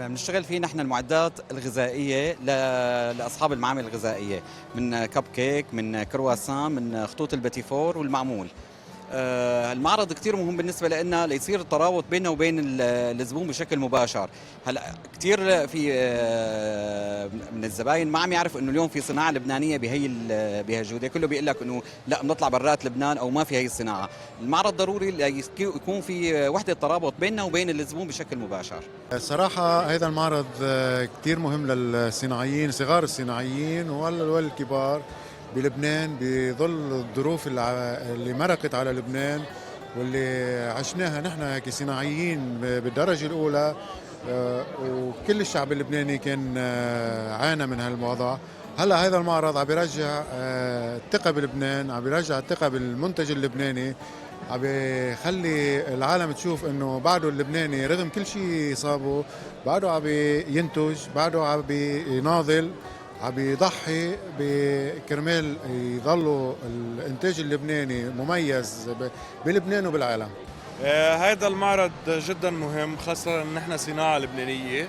بنشتغل فيه نحن المعدات الغذائيه لاصحاب المعامل الغذائيه، من كب كيك، من كرواسون، من خطوط الباتي فور والمعمول. المعرض كثير مهم بالنسبه لنا ليصير الترابط بيننا وبين الزبون بشكل مباشر. هلا كثير في من الزباين ما عم يعرف انه اليوم في صناعه لبنانيه بهي الجوده، كله بيقول لك انه لا بنطلع برات لبنان او ما في هي الصناعه. المعرض ضروري يكون في وحده ترابط بيننا وبين الزبون بشكل مباشر. الصراحة هذا المعرض كتير مهم للصناعيين، صغار الصناعيين والكبار بلبنان، بظل الظروف اللي مرقت على لبنان واللي عشناها نحن كصناعيين بالدرجة الأولى. وكل الشعب اللبناني كان عانى من هالوضع. هلا هذا المعرض عم بيرجع الثقة بلبنان، عم بيرجع الثقة بالمنتج اللبناني، عم بيخلي العالم تشوف انه بعده اللبناني رغم كل شيء صابه بعده عم ينتج، بعده عم بيناضل، عم بيضحي بكرمال يضلوا الانتاج اللبناني مميز بلبنان وبالعالم. هذا المعرض جدا مهم، خاصة ان احنا صناعة لبنانية،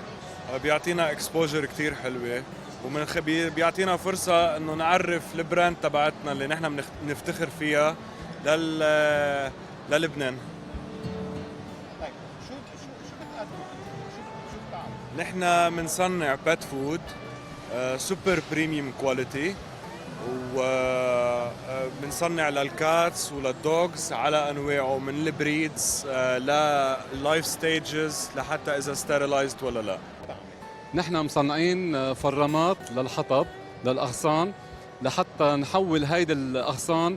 بيعطينا اكسبوجر كتير حلوة، بيعطينا فرصة انه نعرف البراند تبعتنا اللي نحن بنفتخر فيها للبنان. طيب شو بتقدموا؟ شو بتعملوا؟ نحن بنصنع بات فود سوبر بريميوم كواليتي، وبنصنع للكاتس وللدوجز على انواعه، من البريدز لللايف ستيجز لحتى اذا ستيرلايزد ولا لا. نحن مصنعين فرامات للحطب للاغصان لحتى نحول هيدي الاغصان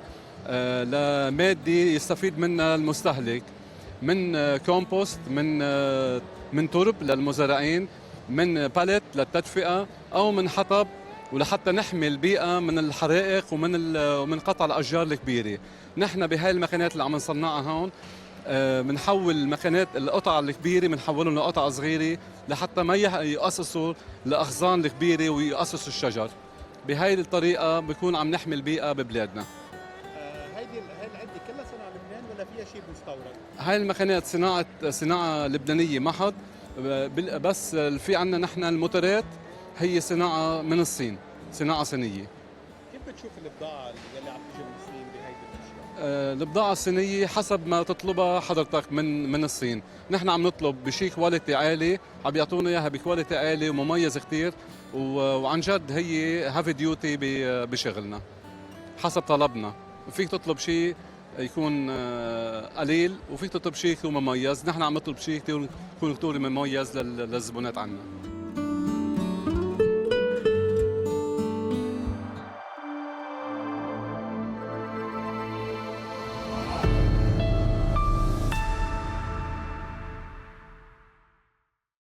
لمادة يستفيد منها المستهلك، من كومبوست، من ترب للمزارعين، من باليت للتدفئة، أو من حطب ولحتى نحمي البيئة من الحرائق ومن قطع الأشجار الكبيرة. نحن بهاي المكانات اللي عم نصنعها هون بنحول المكانات القطع الكبيرة بنحولهم لقطع صغيرة لحتى ما يقصصوا الأغصان الكبيرة ويقصصوا الشجر. بهاي الطريقة بكون عم نحمي البيئة ببلادنا. هاي العده كلها صنع لبنان ولا فيها شيء مستورد؟ هاي المكانات صناعة لبنانية محض، بس في عنا نحن الموتورات هي صناعة من الصين، صناعة صينية. كيف بتشوف البضاعه اللي عم تيجي من الصين بهيدي الاشياء؟ البضاعة الصينية حسب ما تطلبها حضرتك من الصين. نحن عم نطلب بشي كواليتي عالي، عم يعطونا اياها بكواليتي عالي ومميز كتير، وعن جد هي هافي ديوتي بشغلنا حسب طلبنا. فيك تطلب شيء يكون قليل وفيك تطلب شيء يكون مميز. نحن عم نطلب شيء يكون كتير مميز للزبونات عنا.